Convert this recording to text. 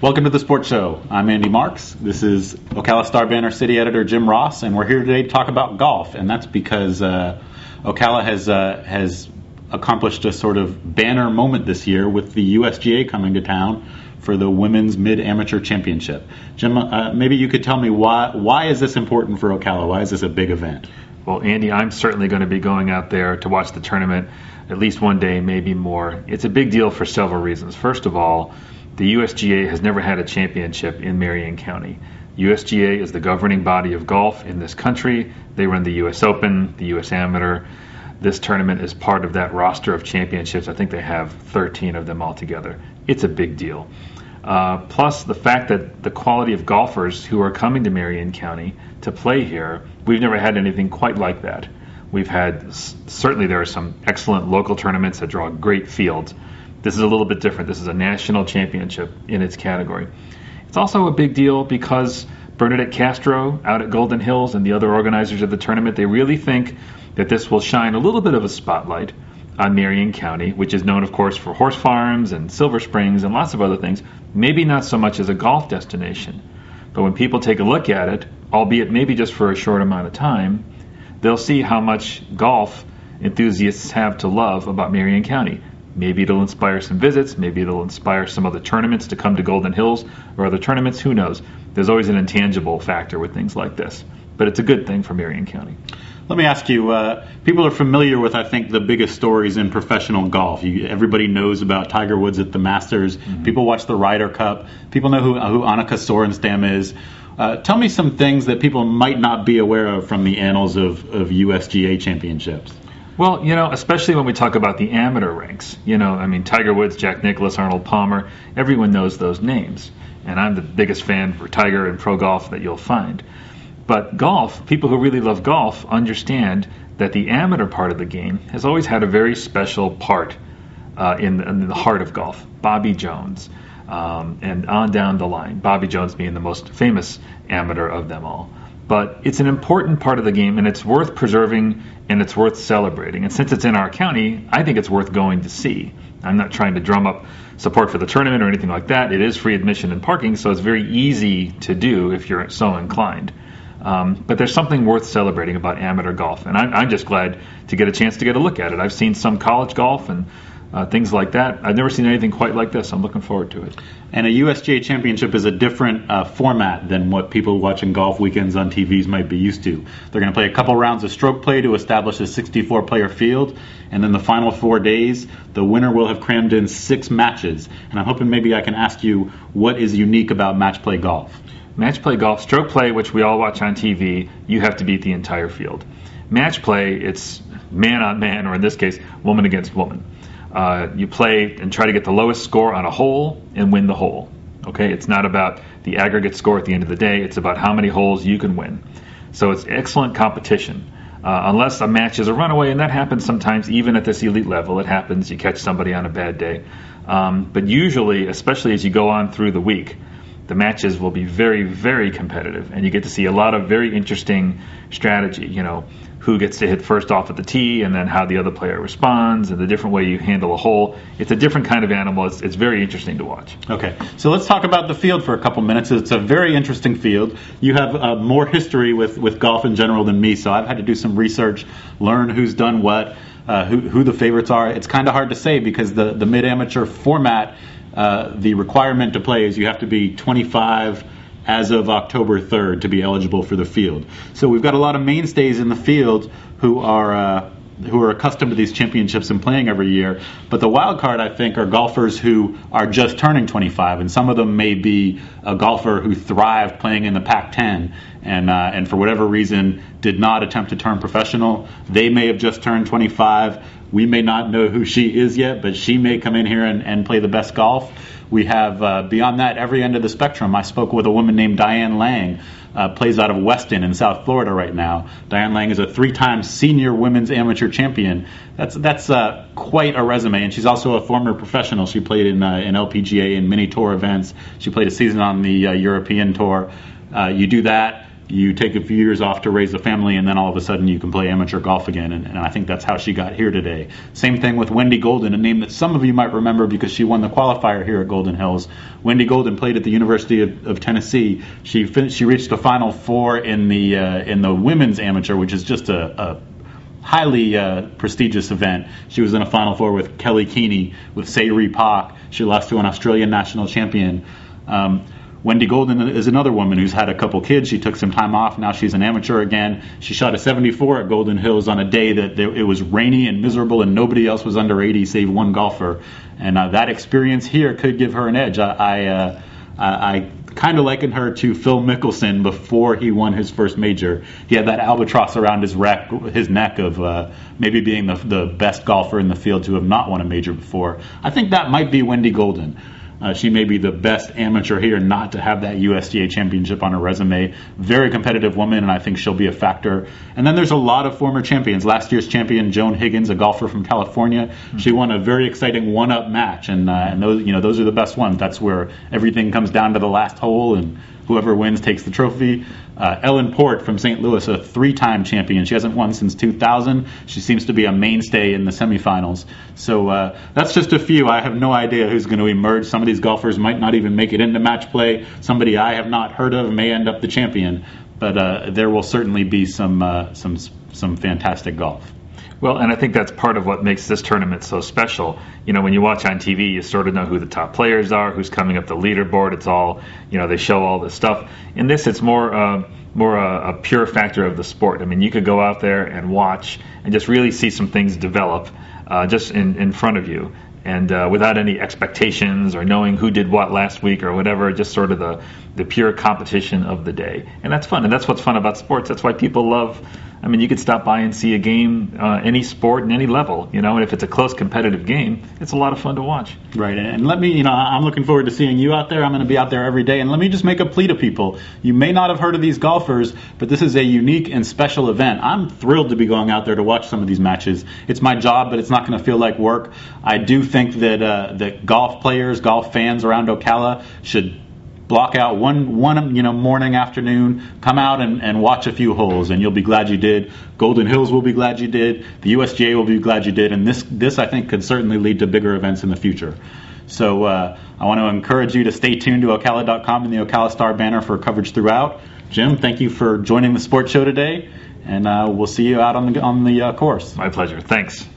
Welcome to the Sports Show. I'm Andy Marks. This is Ocala Star Banner City Editor Jim Ross, and we're here today to talk about golf. And that's because Ocala has accomplished a sort of banner moment this year with the USGA coming to town for the Women's Mid-Amateur Championship. Jim, maybe you could tell me why is this important for Ocala? Why is this a big event? Well, Andy, I'm certainly going to be going out there to watch the tournament at least one day, maybe more. It's a big deal for several reasons. First of all, the USGA has never had a championship in Marion County. USGA is the governing body of golf in this country. They run the US Open, the US Amateur. This tournament is part of that roster of championships. I think they have 13 of them altogether. It's a big deal. Plus the fact that the quality of golfers who are coming to Marion County to play here, we've never had anything quite like that. We've had, certainly there are some excellent local tournaments that draw great fields. This is a little bit different. This is a national championship in its category. It's also a big deal because Bernadette Castro out at Golden Hills and the other organizers of the tournament, they really think that this will shine a little bit of a spotlight on Marion County, which is known, of course, for horse farms and Silver Springs and lots of other things, maybe not so much as a golf destination. But when people take a look at it, albeit maybe just for a short amount of time, they'll see how much golf enthusiasts have to love about Marion County. Maybe it'll inspire some visits, maybe it'll inspire some other tournaments to come to Golden Hills or other tournaments, who knows. There's always an intangible factor with things like this, but it's a good thing for Marion County. Let me ask you, people are familiar with, I think, the biggest stories in professional golf. Everybody knows about Tiger Woods at the Masters. Mm-hmm. People watch the Ryder Cup. People know who Annika Sorenstam is. Tell me some things that people might not be aware of from the annals of USGA championships. Well, especially when we talk about the amateur ranks, Tiger Woods, Jack Nicklaus, Arnold Palmer, everyone knows those names. And I'm the biggest fan for Tiger and pro golf that you'll find. But golf, people who really love golf understand that the amateur part of the game has always had a very special part in the heart of golf. Bobby Jones, and on down the line. Bobby Jones being the most famous amateur of them all. But it's an important part of the game, and it's worth preserving, and it's worth celebrating. And since it's in our county, I think it's worth going to see. I'm not trying to drum up support for the tournament or anything like that. It is free admission and parking, so it's very easy to do if you're so inclined. But there's something worth celebrating about amateur golf, and I'm just glad to get a chance to get a look at it. I've seen some college golf and things like that. I've never seen anything quite like this. I'm looking forward to it. And a USGA championship is a different format than what people watching golf weekends on TVs might be used to. They're going to play a couple rounds of stroke play to establish a 64-player field, and then the final 4 days, the winner will have crammed in 6 matches. And I'm hoping maybe I can ask you what is unique about match play golf. Match play golf, stroke play, which we all watch on TV, you have to beat the entire field. Match play, it's man on man, or in this case, woman against woman. You play and try to get the lowest score on a hole and win the hole. Okay, it's not about the aggregate score at the end of the day. It's about how many holes you can win. So it's excellent competition. Unless a match is a runaway, and that happens sometimes even at this elite level. It happens. You catch somebody on a bad day. But usually, especially as you go on through the week, the matches will be very, very competitive, and you get to see a lot of very interesting strategy. Who gets to hit first off at the tee, and then how the other player responds, and the different way you handle a hole. It's a different kind of animal. It's very interesting to watch. Okay, so let's talk about the field for a couple minutes. It's a very interesting field. You have more history with golf in general than me, so I've had to do some research, learn who's done what, who the favorites are. It's kind of hard to say because the mid-amateur format, the requirement to play is you have to be 25 as of October 3rd to be eligible for the field. So we've got a lot of mainstays in the field who are accustomed to these championships and playing every year. But the wild card, I think, are golfers who are just turning 25, and some of them may be a golfer who thrived playing in the Pac-10 and for whatever reason did not attempt to turn professional. They may have just turned 25. We may not know who she is yet, but she may come in here and play the best golf. We have, beyond that, every end of the spectrum. I spoke with a woman named Diane Lang, plays out of Weston in South Florida right now. Diane Lang is a 3-time senior women's amateur champion. That's quite a resume, and she's also a former professional. She played in LPGA and mini tour events. She played a season on the European tour. You do that, you take a few years off to raise a family, and then all of a sudden you can play amateur golf again. And I think that's how she got here today. Same thing with Wendy Golden, a name that some of you might remember because she won the qualifier here at Golden Hills. Wendy Golden played at the University of Tennessee. She reached the Final Four in the women's amateur, which is just a highly prestigious event. She was in a Final Four with Kelly Keeney, with Sayri Pak. She lost to an Australian national champion. Wendy Golden is another woman who's had a couple kids. She took some time off. Now she's an amateur again. She shot a 74 at Golden Hills on a day that it was rainy and miserable and nobody else was under 80 save one golfer. And that experience here could give her an edge. I kind of liken her to Phil Mickelson before he won his first major. He had that albatross around his neck of maybe being the best golfer in the field to have not won a major before. I think that might be Wendy Golden. She may be the best amateur here not to have that USGA championship on her resume. Very competitive woman, and I think she'll be a factor. And then there's a lot of former champions. Last year's champion, Joan Higgins, a golfer from California, she won a very exciting one-up match, and those are the best ones. That's where everything comes down to the last hole, and whoever wins takes the trophy. Ellen Port from St. Louis, a 3-time champion. She hasn't won since 2000. She seems to be a mainstay in the semifinals. So that's just a few. I have no idea who's going to emerge. Some of these golfers might not even make it into match play. Somebody I have not heard of may end up the champion. But there will certainly be some fantastic golf. Well, and I think that's part of what makes this tournament so special. You know, when you watch on TV, you sort of know who the top players are, who's coming up the leaderboard. It's all, they show all this stuff. In this, it's more a pure factor of the sport. I mean, you could go out there and watch and just really see some things develop just in front of you. And without any expectations or knowing who did what last week or whatever, just sort of the pure competition of the day. And that's fun. And that's what's fun about sports. That's why people love, you could stop by and see a game, any sport and any level, and if it's a close competitive game, it's a lot of fun to watch. Right. And let me, I'm looking forward to seeing you out there. I'm going to be out there every day. And let me just make a plea to people. You may not have heard of these golfers, but this is a unique and special event. I'm thrilled to be going out there to watch some of these matches. It's my job, but it's not going to feel like work. I do think that golf players, golf fans around Ocala should block out one morning, afternoon, come out and watch a few holes, and you'll be glad you did. Golden Hills will be glad you did. The USGA will be glad you did, and this I think could certainly lead to bigger events in the future. So I want to encourage you to stay tuned to Ocala.com and the Ocala Star banner for coverage throughout. Jim, thank you for joining the sports show today, and we'll see you out on the course. My pleasure. Thanks.